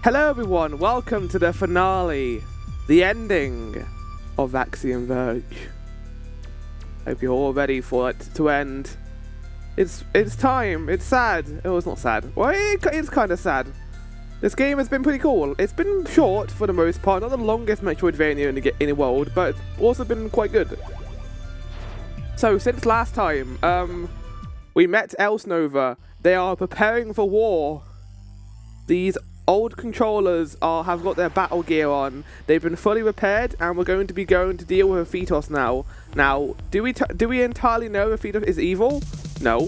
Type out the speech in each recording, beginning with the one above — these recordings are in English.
Hello everyone, welcome to the finale, the ending of Axiom Verge. Hope you're all ready for it to end. It's time, it's sad. Oh, it's not sad. Well, it's kind of sad. This game has been pretty cool. It's been short for the most part, not the longest Metroidvania in the world, but it's also been quite good. So, since last time, we met Elsnova. They are preparing for war. These old controllers have got their battle gear on. They've been fully repaired, and we're going to be going to deal with Fetos now. Now, do we entirely know if Fetos is evil? No.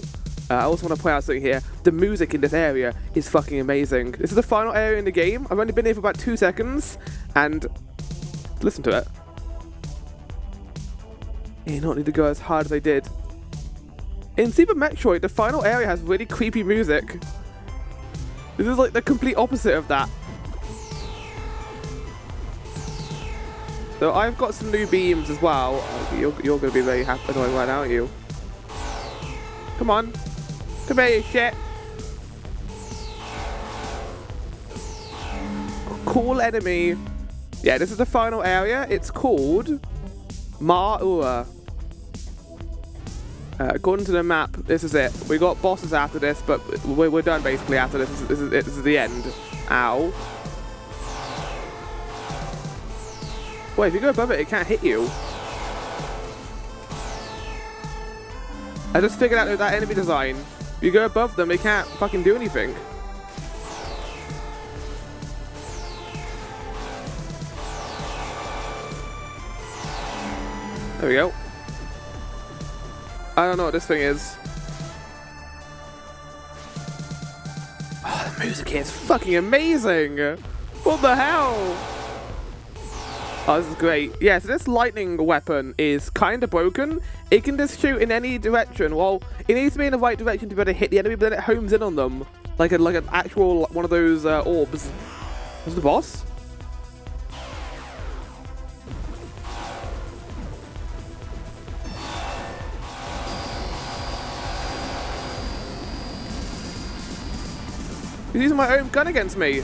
I also want to point out something here. The music in this area is fucking amazing. This is the final area in the game. I've only been here for about 2 seconds, and listen to it. You don't need to go as hard as I did. In Super Metroid, the final area has really creepy music. This is like the complete opposite of that. So I've got some new beams as well. You're going to be very happy annoying right now, aren't you? Come on. Come here, you shit. Cool enemy. Yeah, this is the final area. It's called Ma'ua. According to the map, this is it. We got bosses after this, but we're done basically after this. This is the end. Ow. Wait, if you go above it, it can't hit you. I just figured out that enemy design. If you go above them, they can't fucking do anything. There we go. I don't know what this thing is. Oh, the music here is fucking amazing! What the hell? Oh, this is great. Yeah, so this lightning weapon is kind of broken. It can just shoot in any direction. Well, it needs to be in the right direction to be able to hit the enemy, but then it homes in on them. Like an actual, one of those orbs. Was it the boss? He's using my own gun against me.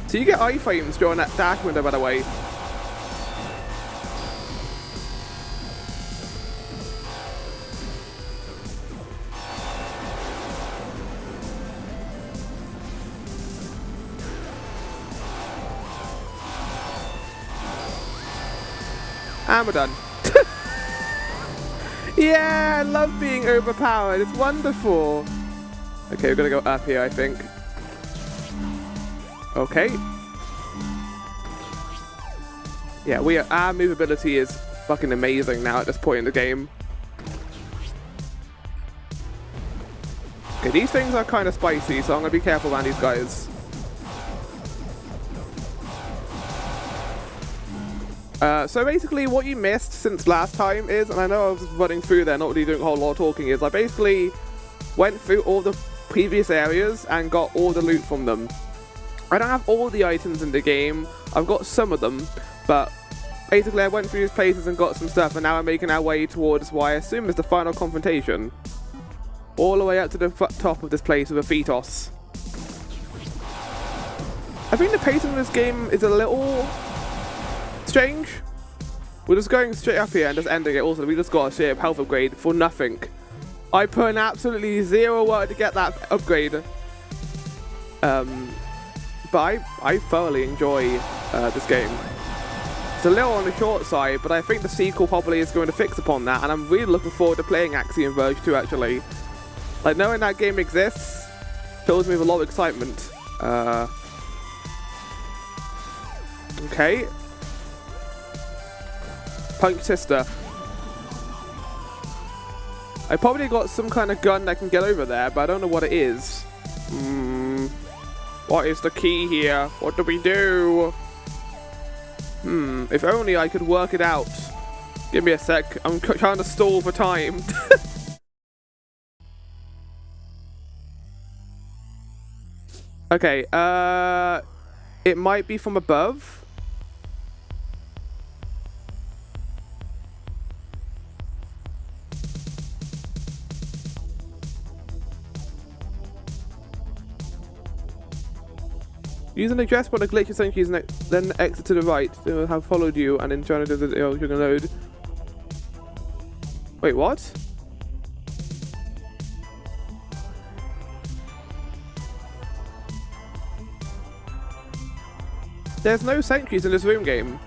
So you get iframes during that dash window, by the way. And we're done. Yeah, I love being overpowered. It's wonderful. Okay, we're gonna go up here, I think. Okay. Yeah, our movability is fucking amazing now at this point in the game. Okay, these things are kind of spicy, so I'm gonna be careful around these guys. So basically what you missed since last time is, and I know I was running through there, not really doing a whole lot of talking, is I basically went through all the previous areas and got all the loot from them. I don't have all the items in the game, I've got some of them, but basically I went through these places and got some stuff, and now I'm making our way towards what I assume is the final confrontation. All the way up to the top of this place with a Fetos. I think the pacing of this game is a little strange. We're just going straight up here and just ending it. Also, we just got a sheer health upgrade for nothing. I put in absolutely zero work to get that upgrade. But I thoroughly enjoy this game. It's a little on the short side, but I think the sequel probably is going to fix upon that, and I'm really looking forward to playing Axiom Verge 2 actually. Like, knowing that game exists fills me with a lot of excitement. Okay. Punk sister. I probably got some kind of gun that can get over there, but I don't know what it is. What is the key here? What do we do? If only I could work it out. Give me a sec. I'm trying to stall for time. Okay, it might be from above. Using the address bar to glitch your send keys, then exit to the right. They will have followed you and in trying to do the you're gonna load. Wait, what? There's no sentries in this room game.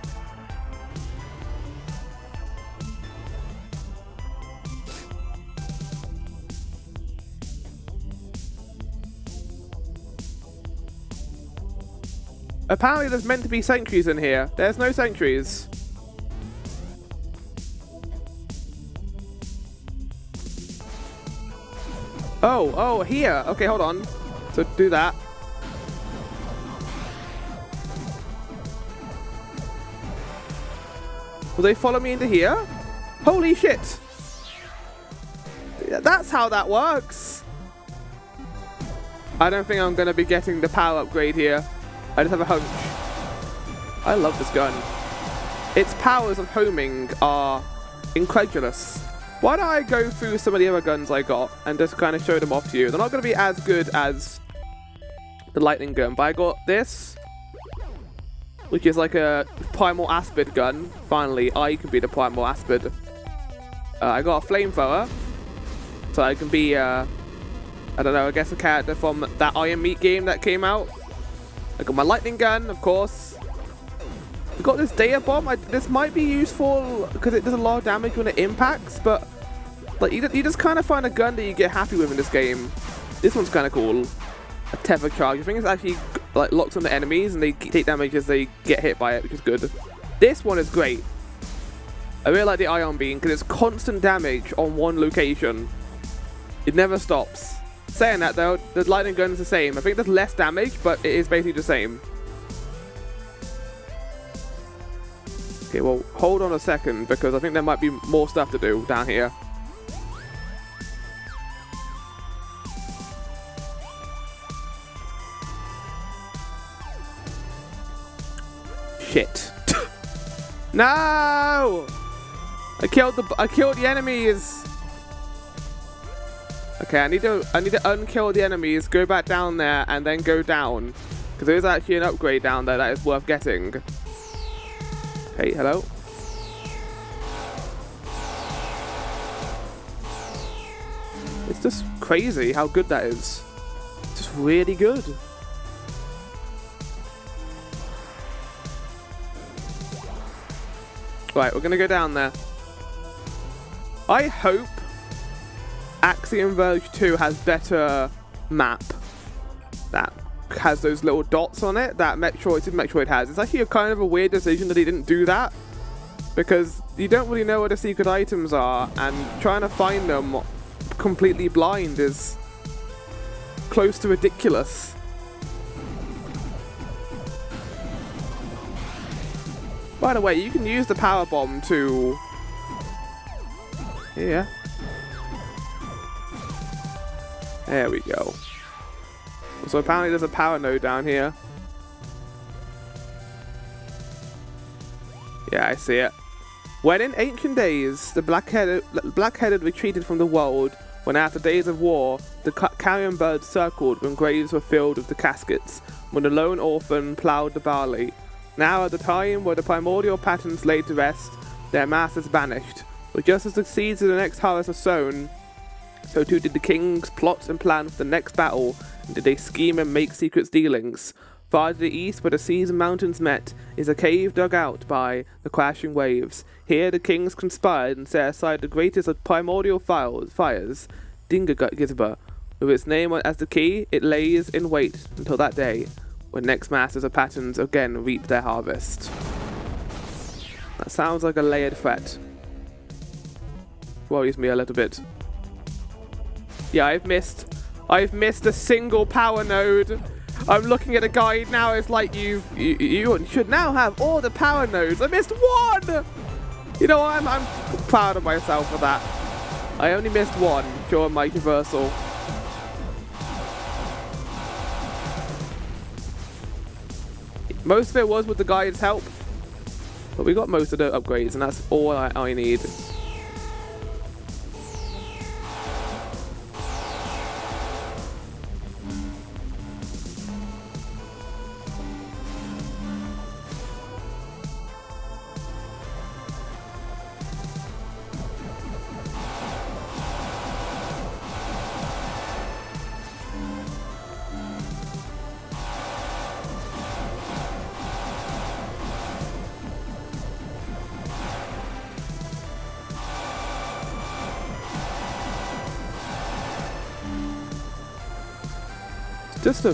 Apparently there's meant to be sentries in here. There's no sentries. Oh, here. Okay, hold on. So do that. Will they follow me into here? Holy shit! That's how that works! I don't think I'm gonna be getting the power upgrade here. I just have a hunch. I love this gun. Its powers of homing are incredulous. Why don't I go through some of the other guns I got and just kind of show them off to you? They're not gonna be as good as the lightning gun, but I got this, which is like a primal aspid gun. Finally, I can be the primal aspid. I got a flamethrower, so I can be, I don't know, I guess a character from that Iron Meat game that came out. I got my lightning gun, of course. I got this data bomb. This might be useful because it does a lot of damage when it impacts, but like you just kind of find a gun that you get happy with in this game. This one's kind of cool. A tether charge. I think it's actually like locks on the enemies and they take damage as they get hit by it, which is good. This one is great. I really like the ion beam because it's constant damage on one location. It never stops. Saying that though, the lightning gun is the same. I think there's less damage, but it is basically the same. Okay, well, hold on a second because I think there might be more stuff to do down here. Shit. No! I killed the enemies. Okay, I need to unkill the enemies, go back down there, and then go down. Because there is actually an upgrade down there that is worth getting. Hey, hello? It's just crazy how good that is. It's just really good. Right, we're gonna go down there. I hope Axiom Verge 2 has better map that has those little dots on it that Metroid has. It's actually a kind of a weird decision that he didn't do that because you don't really know where the secret items are and trying to find them completely blind is close to ridiculous. By the way, you can use the power bomb to... Yeah. There we go. So apparently there's a power node down here. Yeah, I see it. When in ancient days, the black-headed retreated from the world, when after days of war, the carrion birds circled when graves were filled with the caskets, when the lone orphan ploughed the barley. Now at the time where the primordial patterns laid to rest, their masters banished. But just as the seeds of the next harvest are sown, so too did the kings plot and plan for the next battle, and did they scheme and make secret dealings. Far to the east, where the seas and mountains met, is a cave dug out by the crashing waves. Here the kings conspired and set aside the greatest of primordial fires, Dingagizba. With its name as the key, it lays in wait until that day, when next masters of patterns again reap their harvest. That sounds like a layered threat. Worries me a little bit. Yeah, I've missed a single power node. I'm looking at a guide now. It's like you should now have all the power nodes. I missed one. You know, I'm proud of myself for that. I only missed one during my traversal. Most of it was with the guide's help, but we got most of the upgrades, and that's all I need. Just a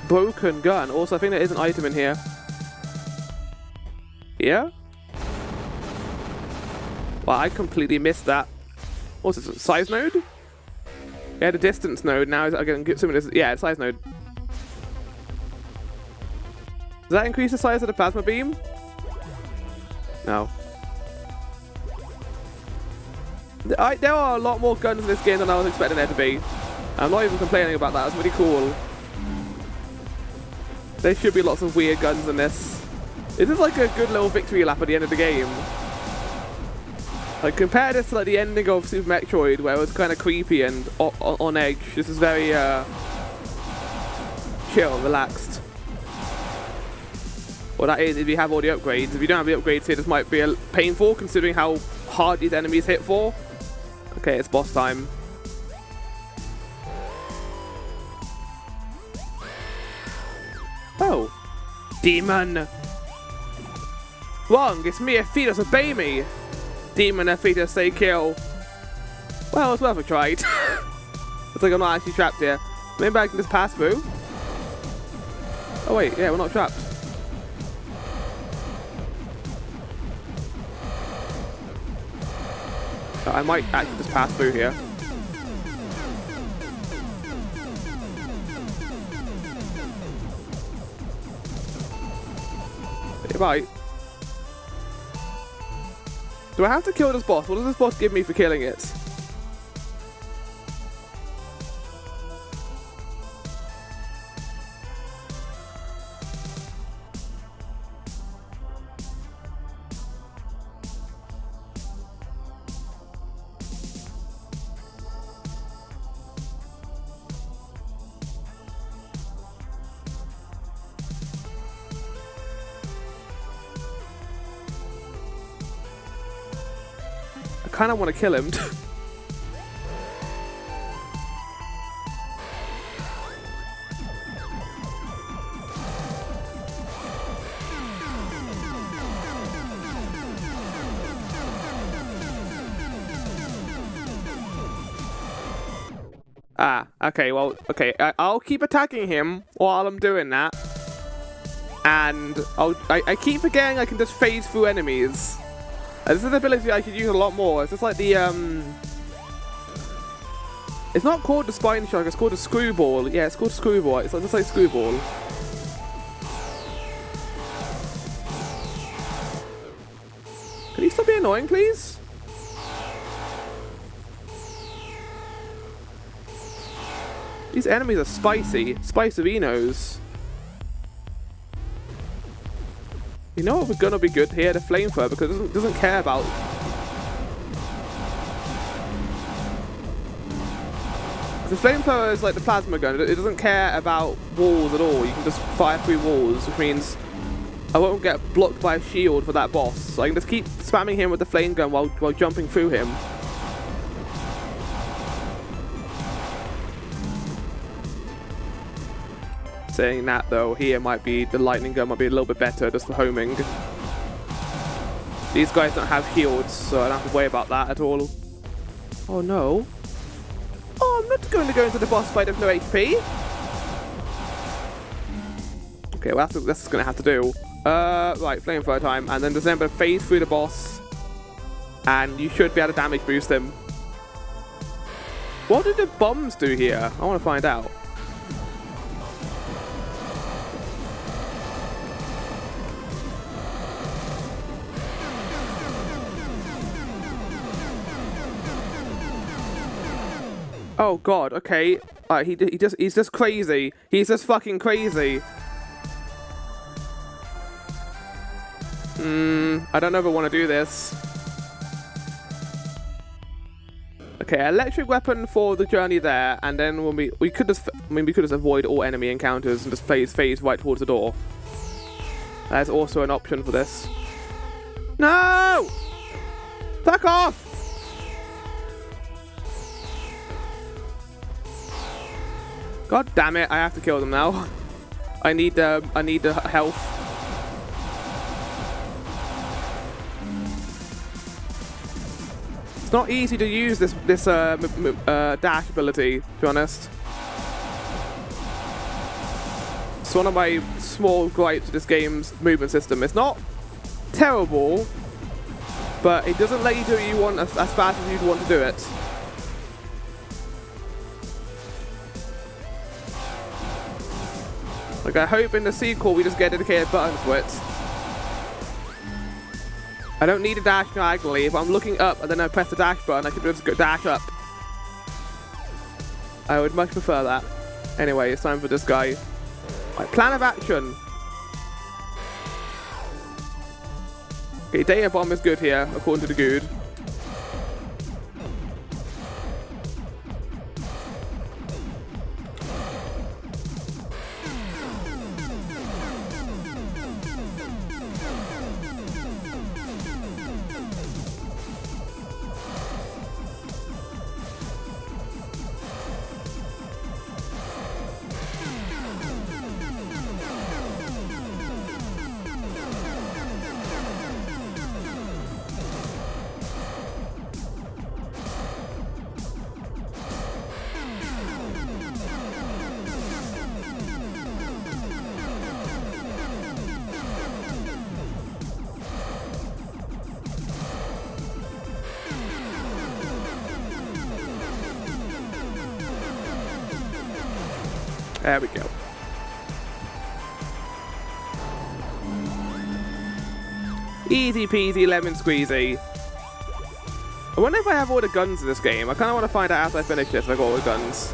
broken gun. Also, I think there is an item in here. Yeah? Well, I completely missed that. What's this, a size node? Yeah, the distance node. Now I can get some of this. Yeah, size node. Does that increase the size of the plasma beam? No. There are a lot more guns in this game than I was expecting there to be. I'm not even complaining about that. It's really cool. There should be lots of weird guns in this. This is like a good little victory lap at the end of the game. Like, compare this to like the ending of Super Metroid, where it was kind of creepy and on edge. This is very chill, relaxed. Well, that is if you have all the upgrades. If you don't have the upgrades here, this might be painful, considering how hard these enemies hit for. Okay, it's boss time. Oh. Demon! Wrong, it's me, Fetus, obey me! Demon and Fetus say kill. Well, it's worth a try. It's like I'm not actually trapped here. Maybe I can just pass through. Oh wait, yeah, we're not trapped. I might actually just pass through here. Right. Do I have to kill this boss? What does this boss give me for killing it? I kind of want to kill him. Okay, well, okay, I'll keep attacking him while I'm doing that. And I keep forgetting I can just phase through enemies. This is an ability I could use a lot more. It's just like the, it's not called the Spine Shock, it's called a Screwball. Yeah, it's called Screwball. It's just like Screwball. Can you stop being annoying, please? These enemies are spicy. Spice-of-enos. You know what we're gonna be good here? The flamethrower, because it doesn't care about. The flamethrower is like the plasma gun. It doesn't care about walls at all. You can just fire through walls, which means I won't get blocked by a shield for that boss. So I can just keep spamming him with the flame gun while jumping through him. Saying that though, here might be the lightning gun might be a little bit better just for homing. These guys don't have shields, so I don't have to worry about that at all. Oh no. Oh, I'm not going to go into the boss fight with no HP. Okay, well that's just going to have to do. Right, flamethrower time, and then December phase through the boss, and you should be able to damage boost him. What do the bombs do here? I want to find out. Oh god, okay. He's just crazy. He's just fucking crazy. I don't know if I want to do this. Okay, electric weapon for the journey there, and then when we could just avoid all enemy encounters and just phase right towards the door. There's also an option for this. No! Fuck off! God damn it! I have to kill them now. I need the health. It's not easy to use this dash ability, to be honest. It's one of my small gripes with this game's movement system. It's not terrible, but it doesn't let you do what you want as fast as you'd want to do it. Like, I hope in the sequel we just get dedicated buttons for it. I don't need to dash diagonally. If I'm looking up and then I press the dash button, I can just go dash up. I would much prefer that. Anyway, it's time for this guy. Right, plan of action. Okay, data bomb is good here, according to the good. There we go. Easy peasy lemon squeezy. I wonder if I have all the guns in this game. I kind of want to find out after I finish this if I got all the guns.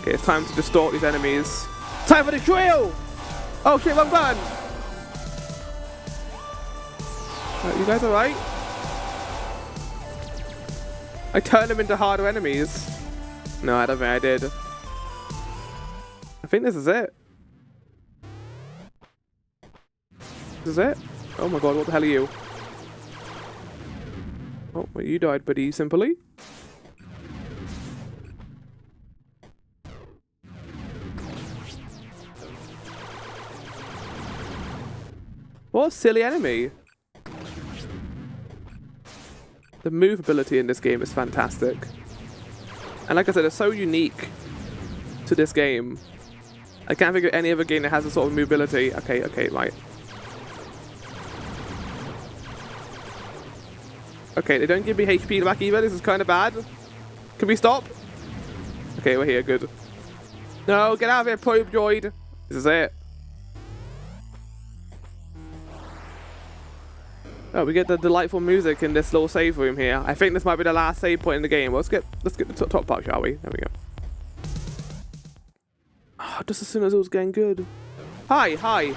Okay, it's time to distort these enemies. Time for the drill! Oh shit, wrong button! You guys alright? I turned them into harder enemies. No, I don't think I did. I think this is it. This is it? Oh my god, what the hell are you? Oh, well, you died pretty simply. What a silly enemy. The movability in this game is fantastic. And like I said, it's so unique to this game. I can't think of any other game that has this sort of movability. Okay, right. Okay, they don't give me HP back either. This is kind of bad. Can we stop? Okay, we're here. Good. No, get out of here, probe droid. This is it. Oh, we get the delightful music in this little save room here. I think this might be the last save point in the game. Well, let's get the top part, shall we? There we go. Oh, just as soon as it was getting good. Hi.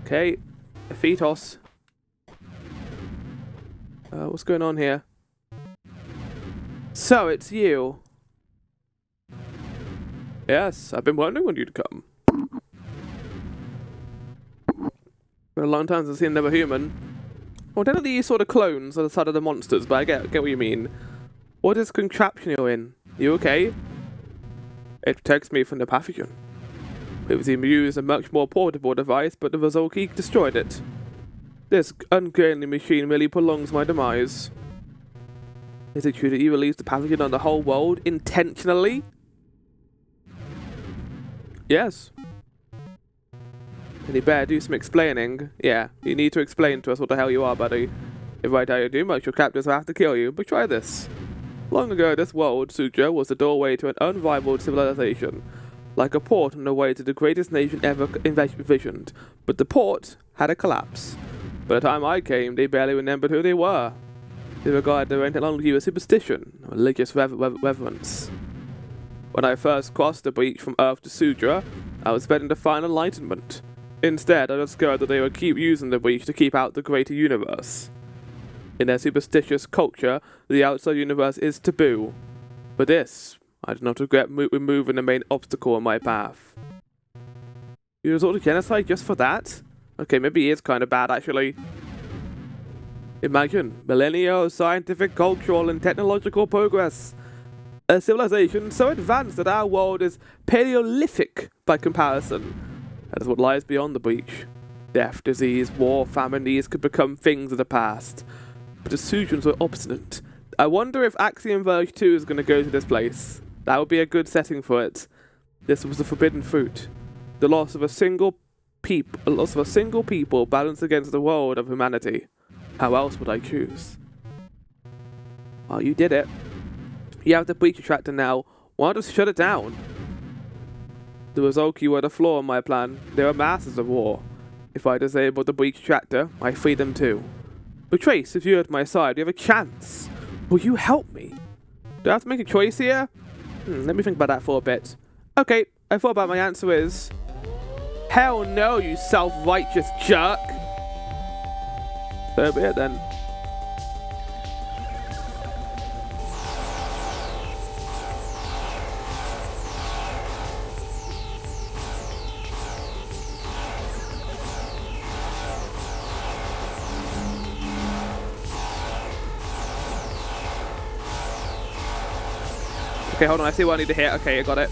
Okay, Ephetos. What's going on here? So, it's you. Yes, I've been wondering when you'd come. Been a long time since I've seen another human. Well, they're these sort of clones on the side of the monsters, but I get what you mean. What is contraption you're in? You okay? It protects me from the pathogen. It was used a much more portable device, but the Vazolki destroyed it. This ungainly machine really prolongs my demise. Is it true that you released the pathogen on the whole world intentionally? Yes. Then you better do some explaining. Yeah, you need to explain to us what the hell you are, buddy. If I tell you too much, your captors will have to kill you, but try this. Long ago, this world, Sutra, was the doorway to an unrivaled civilization. Like a port on the way to the greatest nation ever envisioned. But the port had a collapse. By the time I came, they barely remembered who they were. They regarded their own technology with superstition, religious reverence. When I first crossed the breach from Earth to Sudra, I was expecting to find enlightenment. Instead, I discovered that they would keep using the breach to keep out the greater universe. In their superstitious culture, the outside universe is taboo. For this, I do not regret removing the main obstacle in my path. You resort to genocide just for that? Okay, maybe he is kind of bad, actually. Imagine millennia of scientific, cultural, and technological progress. A civilization so advanced that our world is Paleolithic by comparison. That is what lies beyond the breach. Death, disease, war, famine, these could become things of the past. But the Sujans were obstinate. I wonder if Axiom Verge 2 is going to go to this place. That would be a good setting for it. This was the forbidden fruit. The loss of a single people balanced against the world of humanity. How else would I choose? Oh, you did it. You have the breach retractor now. Why not just shut it down? The Rozoki were the flaw in my plan. They are masters of war. If I disable the breach retractor, I free them too. But Trace, if you're at my side, you have a chance. Will you help me? Do I have to make a choice here? Let me think about that for a bit. Okay, I thought about my answer is... Hell no, you self-righteous jerk! So be it then. Okay, hold on, I see what I need to hit. Okay, I got it.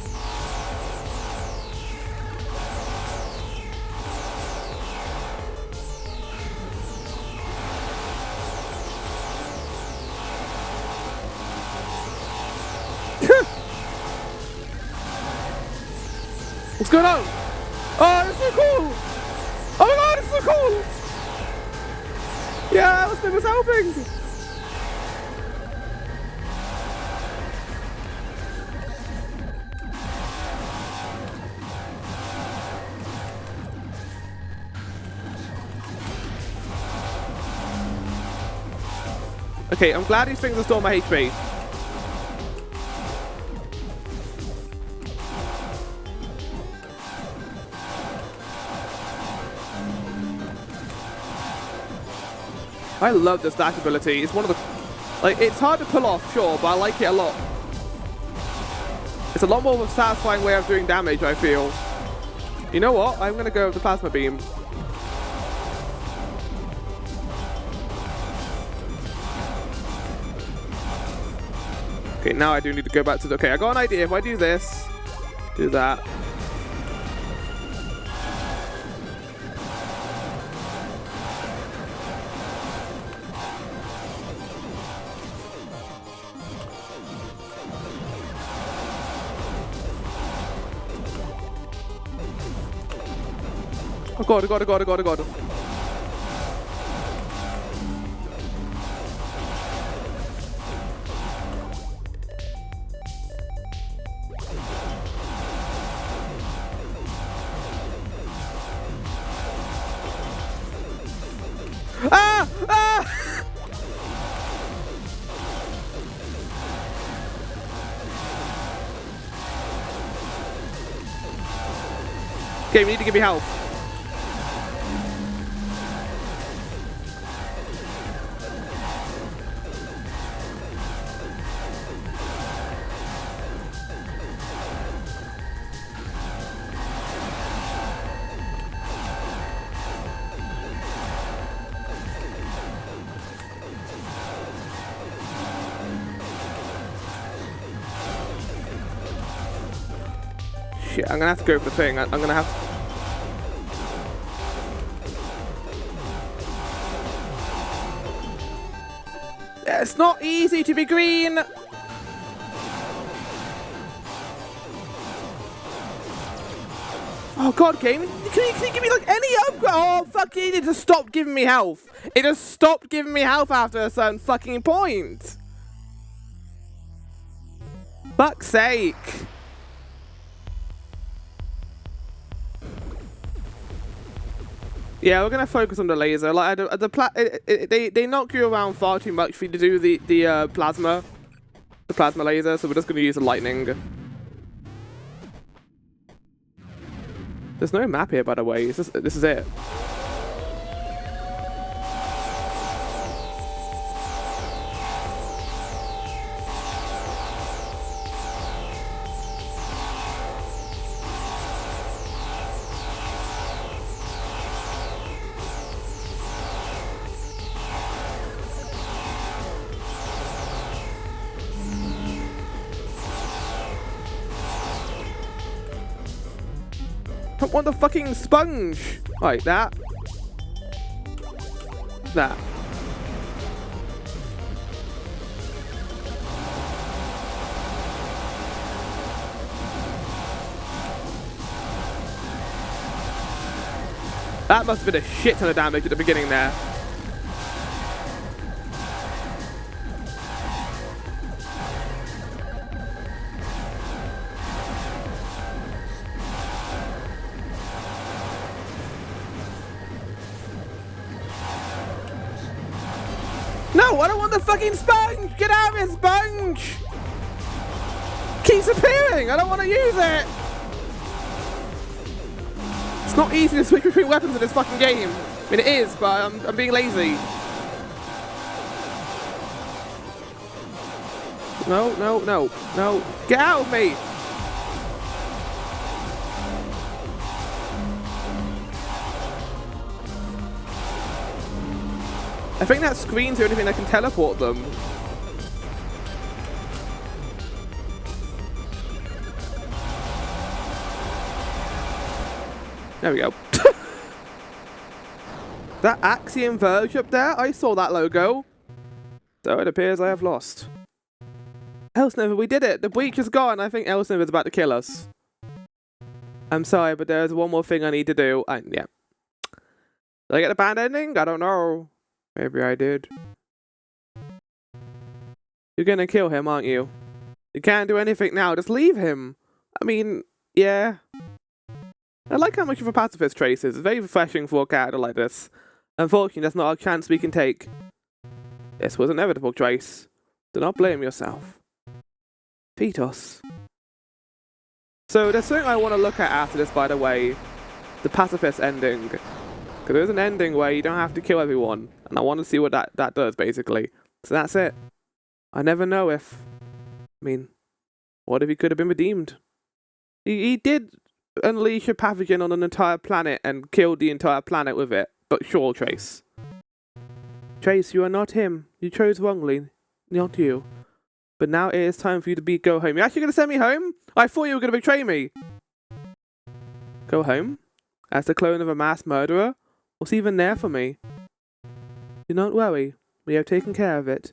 What's going on? Oh, it's so cool! Oh my god, it's so cool! Yeah, this thing was helping! Okay, I'm glad these things restore my HP. I love this dash ability. It's one of the... Like, it's hard to pull off, sure, but I like it a lot. It's a lot more of a satisfying way of doing damage, I feel. You know what? I'm going to go with the Plasma Beam. Okay, now I do need to go back to the... Okay, I got an idea. If I do this, do that. Oh god, oh god, oh god, oh god, oh god. Ah! Ah! Okay, we need to give me health. Shit, I'm gonna have to go for the thing. I'm gonna have to... It's not easy to be green! Oh god, game, can you give me like any upgrade? Oh fuck, it just stopped giving me health. It just stopped giving me health after a certain fucking point. Fuck's sake. Yeah, we're gonna focus on the laser. Like they knock you around far too much for you to do the plasma laser. So we're just gonna use the lightning. There's no map here, by the way. This is it. I want the fucking sponge! Like that. that. That must have been a shit ton of damage at the beginning there. No, I don't want the fucking sponge! Get out of here, sponge! Keeps appearing! I don't want to use it! It's not easy to switch between weapons in this fucking game. I mean, it is, but I'm being lazy. No, no, no, no. Get out of me! I think that screen's the only thing that can teleport them. There we go. That Axiom Verge up there, I saw that logo. So it appears I have lost. Elsniver, we did it! The breach is gone! I think Elsniver's about to kill us. I'm sorry, but there's one more thing I need to do. Yeah. Did I get the bad ending? I don't know. Maybe I did. You're gonna kill him, aren't you? You can't do anything now, just leave him! I mean, yeah. I like how much of a pacifist Trace is. It's very refreshing for a character like this. Unfortunately, that's not a chance we can take. This was inevitable, Trace. Do not blame yourself. Petos. So, there's something I want to look at after this, by the way. The pacifist ending. Because there's an ending where you don't have to kill everyone. And I want to see what that does, basically. So that's it. I never know if... I mean, what if he could have been redeemed? He did unleash a pathogen on an entire planet and killed the entire planet with it. But sure, Trace. Trace, you are not him. You chose wrongly. Not you. But now it is time for you to go home. You're actually going to send me home? I thought you were going to betray me. Go home? As the clone of a mass murderer? What's even there for me? Do not worry. We have taken care of it.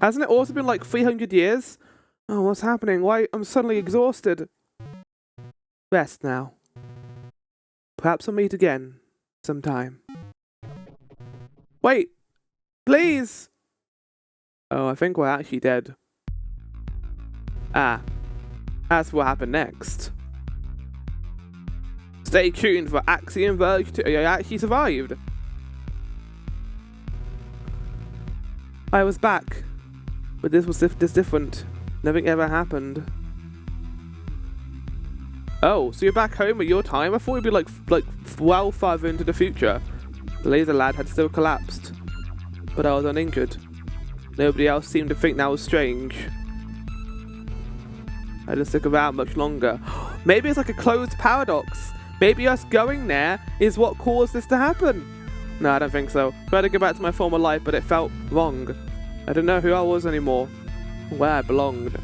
Hasn't it also been like 300 years? Oh, what's happening? Why? I'm suddenly exhausted. Rest now. Perhaps we'll meet again. Sometime. Wait! Please! Oh, I think we're actually dead. Ah. That's what happened next. Stay tuned for Axiom Verge 2. I actually survived. I was back. But this was this different. Nothing ever happened. Oh, so you're back home at your time? I thought you'd be like well farther into the future. The laser lad had still collapsed. But I was uninjured. Nobody else seemed to think that was strange. I didn't stick around much longer. Maybe it's like a closed paradox. Maybe us going there is what caused this to happen. No, I don't think so. I tried to go back to my former life, but it felt wrong. I didn't know who I was anymore. Where I belonged.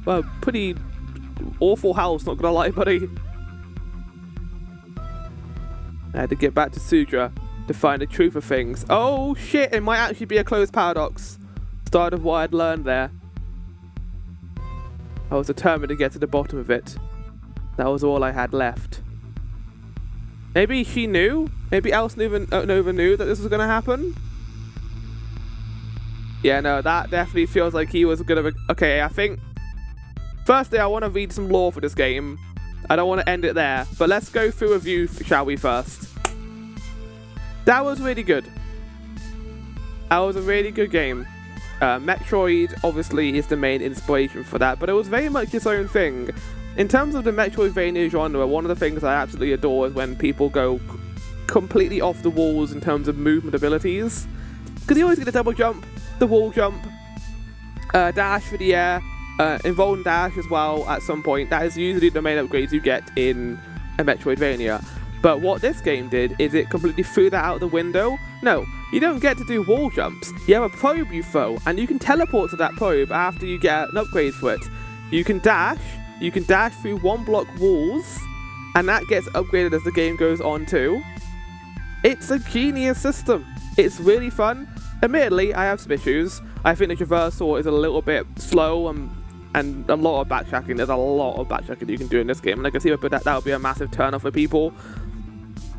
A pretty awful house, not gonna lie, buddy. I had to get back to Sudra to find the truth of things. Oh shit, it might actually be a closed paradox. Start of what I'd learned there. I was determined to get to the bottom of it. That was all I had left. Maybe she knew? Maybe Nova knew that this was gonna happen? Yeah, no, that definitely feels like he was gonna... Okay, I think... Firstly, I want to read some lore for this game. I don't want to end it there. But let's go through a review, shall we, first? That was really good. That was a really good game. Metroid, obviously, is the main inspiration for that, but it was very much its own thing. In terms of the Metroidvania genre, one of the things I absolutely adore is when people go completely off the walls in terms of movement abilities. Because you always get a double jump, the wall jump, dash for the air, involve dash as well at some point. That is usually the main upgrades you get in a Metroidvania. But what this game did is it completely threw that out the window. No, you don't get to do wall jumps. You have a probe you throw, and you can teleport to that probe after you get an upgrade for it. You can dash through one block walls, and that gets upgraded as the game goes on too. It's a genius system. It's really fun. Admittedly, I have some issues. I think the traversal is a little bit slow and a lot of backtracking. There's a lot of backtracking you can do in this game, and I can see that would be a massive turn-off for people.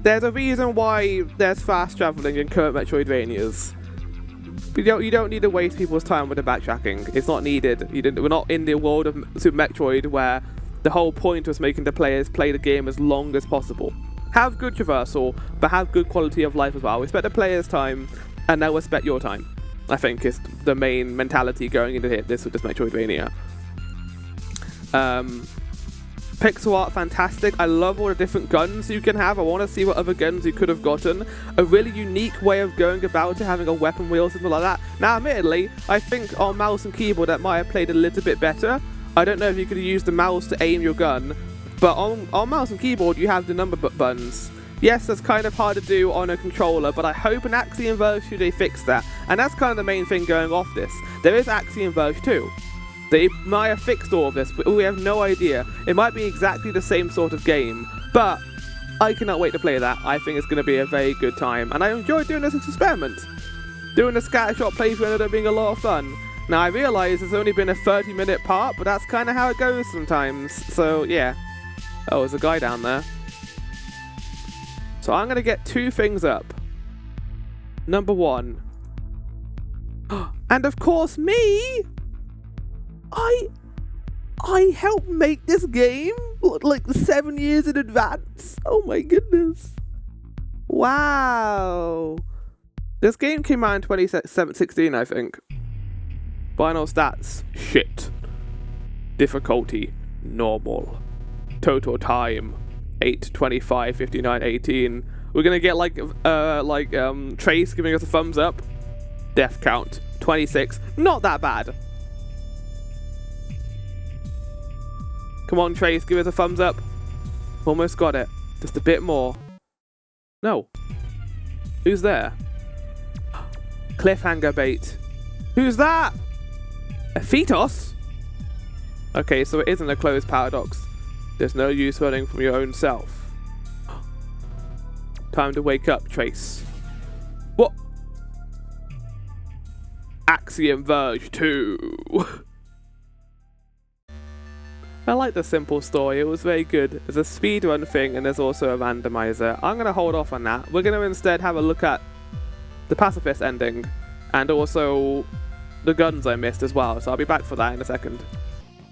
There's a reason why there's fast traveling in current Metroidvanias. You don't need to waste people's time with the backtracking. It's not needed. We're not in the world of Super Metroid where the whole point was making the players play the game as long as possible. Have good traversal, but have good quality of life as well. Respect the player's time, and they'll respect your time. I think is the main mentality going into this with this Metroidvania. Pixel art, fantastic. I love all the different guns you can have. I want to see what other guns you could have gotten. A really unique way of going about it, having a weapon wheel, something like that. Now, admittedly, I think on mouse and keyboard that might have played a little bit better. I don't know if you could use the mouse to aim your gun, but on mouse and keyboard you have the number buttons. Yes, that's kind of hard to do on a controller, but I hope in Axiom Verge they fix that. And that's kind of the main thing going off this. There is Axiom Verge 2. They might have fixed all of this, but we have no idea. It might be exactly the same sort of game, but I cannot wait to play that. I think it's going to be a very good time, and I enjoy doing this as an experiment. Doing the Scattershot playthrough ended up being a lot of fun. Now, I realise it's only been a 30-minute part, but that's kind of how it goes sometimes, so yeah. Oh, there's a guy down there. So I'm going to get two things up. Number one. And of course, me! I helped make this game like 7 years in advance. Oh my goodness. Wow. This game came out in 2016, I think. Final stats, shit. Difficulty, normal. Total time, 8, 25, 59, 18. We're gonna get Trace giving us a thumbs up. Death count, 26. Not that bad. Come on, Trace, give us a thumbs up. Almost got it. Just a bit more. No. Who's there? Cliffhanger bait. Who's that? A fetus? Okay, so it isn't a closed paradox. There's no use running from your own self. Time to wake up, Trace. What? Axiom Verge 2. I like the simple story, it was very good. There's a speedrun thing and there's also a randomizer. I'm going to hold off on that. We're going to instead have a look at the pacifist ending and also the guns I missed as well, so I'll be back for that in a second.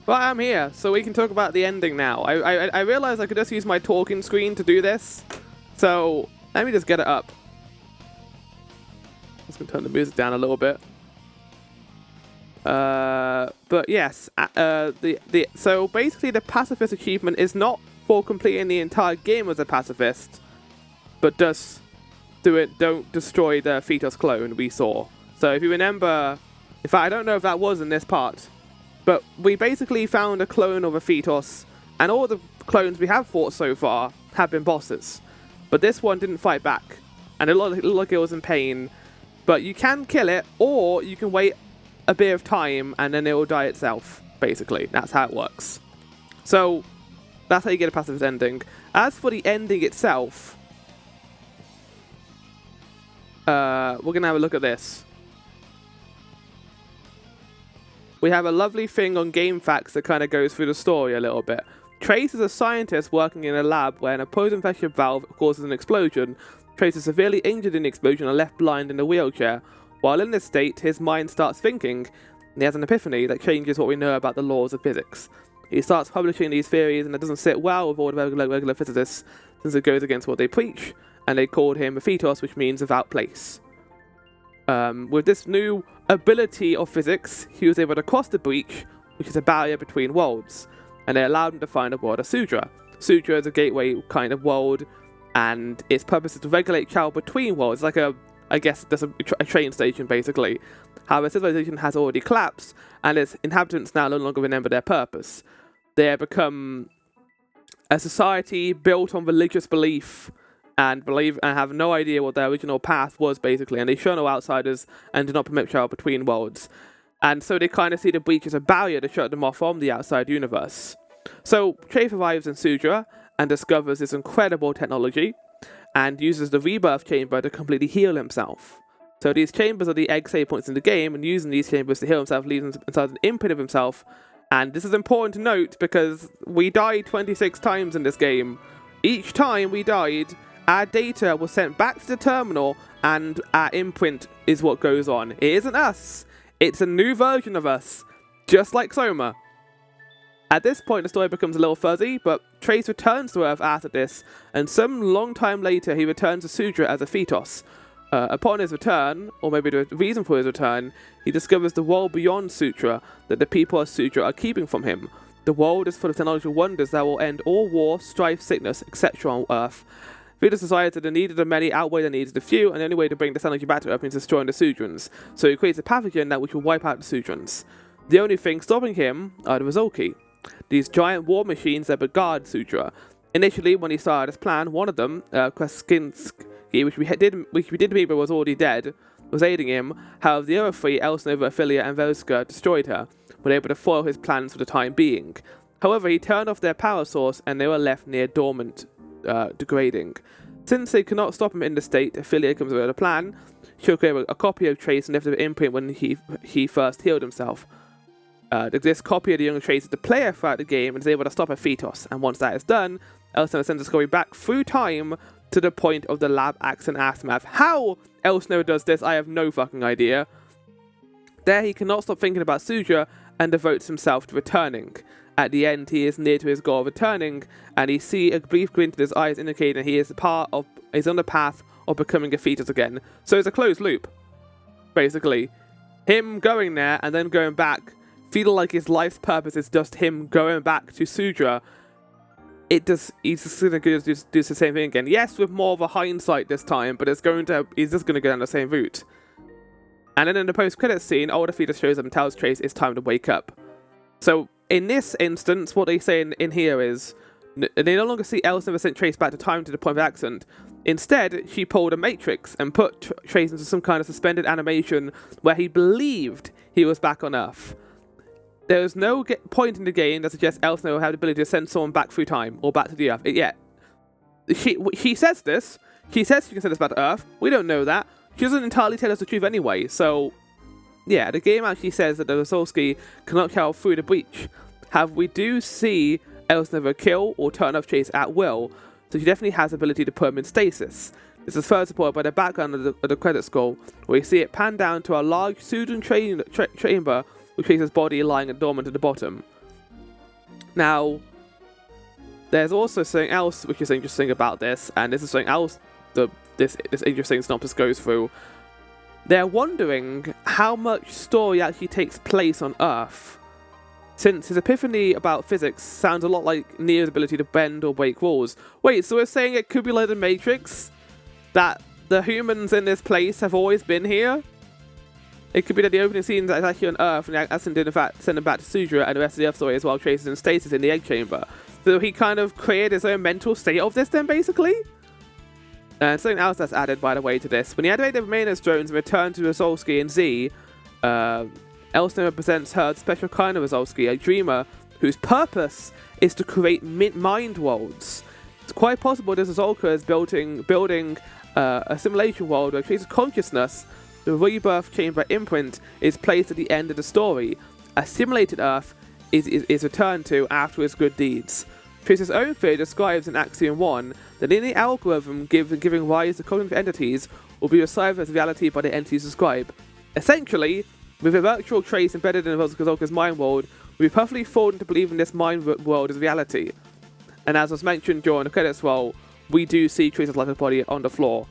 But I'm here, so we can talk about the ending now. I realized I could just use my talking screen to do this, so let me just get it up. I'm just going to turn the music down a little bit. But yes, so basically the pacifist achievement is not for completing the entire game as a pacifist, but does don't destroy the fetus clone we saw. So if you remember, in fact I don't know if that was in this part, but we basically found a clone of a fetus, and all the clones we have fought so far have been bosses. But this one didn't fight back, and it looked like it was in pain, but you can kill it, or you can wait a bit of time and then it will die itself, basically. That's how it works. So that's how you get a pacifist ending. As for the ending itself, we're gonna have a look at this. We have a lovely thing on GameFAQs that kind of goes through the story a little bit. Trace is a scientist working in a lab where an poison infection valve causes an explosion. Trace is severely injured in the explosion and left blind in a wheelchair. While in this state, his mind starts thinking, and he has an epiphany that changes what we know about the laws of physics. He starts publishing these theories, and it doesn't sit well with all the regular physicists, since it goes against what they preach, and they called him a fetus, which means without place. With this new ability of physics, he was able to cross the breach, which is a barrier between worlds, and they allowed him to find a world of Sudra. Sudra is a gateway kind of world, and its purpose is to regulate travel between worlds, like I guess there's a train station, basically. However, civilization has already collapsed, and its inhabitants now no longer remember their purpose. They have become a society built on religious belief, and have no idea what their original path was, basically, and they shun all outsiders and do not permit travel between worlds. And so they kind of see the breach as a barrier to shut them off from the outside universe. So Trace arrives in Sudra, and discovers this incredible technology and uses the rebirth chamber to completely heal himself. So these chambers are the egg save points in the game, and using these chambers to heal himself leaves him inside an imprint of himself. And this is important to note because we died 26 times in this game. Each time we died, our data was sent back to the terminal, and our imprint is what goes on. It isn't us. It's a new version of us, just like Soma. At this point, the story becomes a little fuzzy, but Trace returns to Earth after this, and some long time later, he returns to Sudra as a fetus. Upon his return, or maybe the reason for his return, he discovers the world beyond Sutra that the people of Sutra are keeping from him. The world is full of technological wonders that will end all war, strife, sickness, etc. on Earth. Vedas decides that the needs of the many outweigh the needs of the few, and the only way to bring this energy back to Earth means destroying the Sudrans. So he creates a pathogen that which will wipe out the Sudrans. The only thing stopping him are the Rizolki, these giant war machines that guard Sudra. Initially, when he started his plan, one of them, Krasinski, which we did meet but was already dead, was aiding him. However, the other three, Elsnova, Ophelia, and Voska, destroyed her, were able to foil his plans for the time being. However, he turned off their power source, and they were left near dormant, degrading. Since they could not stop him in the state, Ophelia comes up with a plan. She'll create a copy of Trace and lift the imprint when he first healed himself. This copy of the young Trace is the player throughout the game and is able to stop a fetus. And once that is done, Elsnova sends Discovery back through time to the point of the lab Axion aftermath. How Elsnova does this, I have no fucking idea. There, he cannot stop thinking about Sudra and devotes himself to returning. At the end, he is near to his goal of returning, and he sees a brief glint in his eyes indicating that he is on the path of becoming a fetus again. So it's a closed loop, basically. Him going there and then going back, feeling like his life's purpose is just him going back to Sudra. He's just going to do the same thing again. Yes, with more of a hindsight this time, but he's just going to go down the same route. And then in the post-credits scene, older fetus shows up and tells Trace it's time to wake up. So in this instance, what they say in here is they no longer see Elsnova sent Trace back to time to the point of accident. Instead, she pulled a matrix and put Trace into some kind of suspended animation where he believed he was back on Earth. There is no point in the game that suggests Elsnova will have the ability to send someone back through time or back to the Earth. Yet, she says this. She says she can send us back to Earth. We don't know that. She doesn't entirely tell us the truth anyway. So, yeah, the game actually says that the Rizolki cannot travel through the breach. However, we do see Elsnova kill or turn off Trace at will, so she definitely has the ability to put him in stasis. This is further supported by the background of the credit scroll, where you see it pan down to a large Sudan chamber with Trace's body lying dormant at the bottom. Now, there's also something else which is interesting about this, and this is something else this interesting synopsis goes through. They're wondering how much story actually takes place on Earth, since his epiphany about physics sounds a lot like Neo's ability to bend or break rules. Wait, so we're saying it could be like the Matrix? That the humans in this place have always been here? It could be that the opening scene is actually on Earth, and Axion did in fact send him back to Sudra, and the rest of the Earth story as well traces in stasis in the egg chamber. So he kind of created his own mental state of this then, basically? And something else that's added, by the way, to this. When you activate the Remainers drones and return to Rizolki and Z, Elsnova presents her special kind of Rizolki, a dreamer whose purpose is to create mind worlds. It's quite possible this Rizolki is building a simulation world where Trace's consciousness, the rebirth chamber imprint, is placed at the end of the story. A simulated Earth is returned to after his good deeds. Trace's own theory describes in Axiom 1 that any algorithm giving rise to cognitive entities will be received as reality by the entities described. Essentially, with a virtual Trace embedded in Rizolki's mind world, we perfectly fall into believing this mind world is reality. And as was mentioned during the credits roll, we do see Trace's lifeless body on the floor.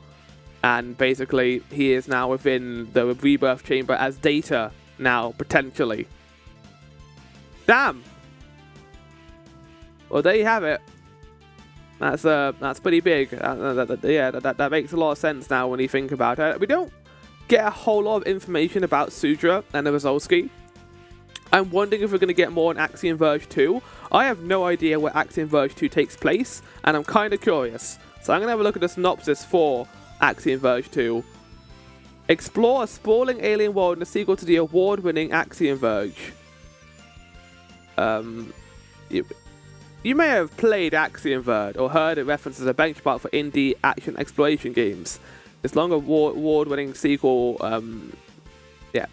And basically, he is now within the rebirth chamber as data now, potentially. Damn! Well, there you have it. That's pretty big. That makes a lot of sense now when you think about it. We don't get a whole lot of information about Sudra and the Rizolki. I'm wondering if we're going to get more in Axiom Verge 2. I have no idea where Axiom Verge 2 takes place, and I'm kind of curious. So I'm going to have a look at the synopsis for Axiom Verge 2. Explore a sprawling alien world in the sequel to the award-winning Axiom Verge. you may have played Axiom Verge or heard it referenced as a benchmark for indie action exploration games. Its long award-winning sequel,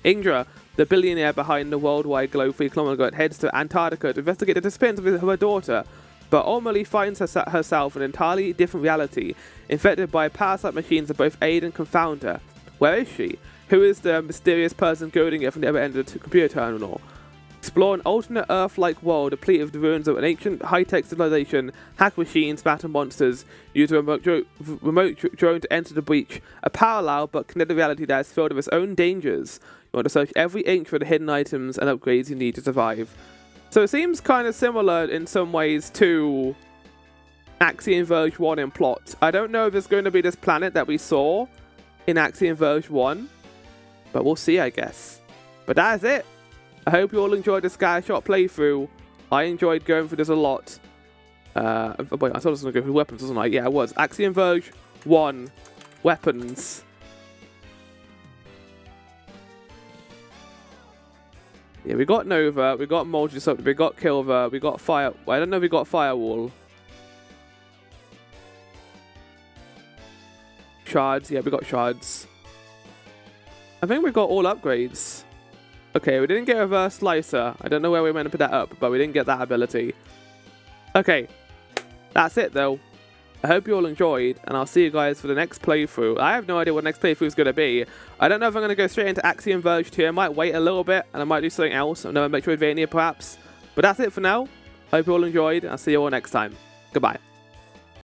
Indra, the billionaire behind the worldwide globe 3 kilometers ago, heads to Antarctica to investigate the disappearance of her daughter, but ultimately finds herself in an entirely different reality, infected by parasite machines that both aid and confound her. Where is she? Who is the mysterious person goading her from the other end of the computer terminal? Explore an alternate Earth-like world depleted of the ruins of an ancient high-tech civilization, hack machines, battle monsters, use a remote drone to enter the breach, a parallel but connected reality that is filled with its own dangers. You want to search every inch for the hidden items and upgrades you need to survive. So it seems kind of similar in some ways to Axiom Verge 1 in plot. I don't know if there's going to be this planet that we saw in Axiom Verge 1, but we'll see, I guess. But that is it. I hope you all enjoyed the Scattershot playthrough. I enjoyed going through this a lot. Wait, I thought I was going to go through weapons, wasn't I? Yeah, I was. Axiom Verge 1. Weapons. Yeah, we got Nova, we got Multi-Disruptor, we got Kilver, we got Fire... Well, I don't know if we got Firewall. Shards, yeah, we got Shards. I think we got all upgrades. Okay, we didn't get Reverse Slicer. I don't know where we meant to put that up, but we didn't get that ability. Okay, that's it though. I hope you all enjoyed, and I'll see you guys for the next playthrough. I have no idea what the next playthrough is going to be. I don't know if I'm going to go straight into Axiom Verge 2. I might wait a little bit, and I might do something else. Another Metroidvania perhaps. But that's it for now. Hope you all enjoyed, and I'll see you all next time. Goodbye.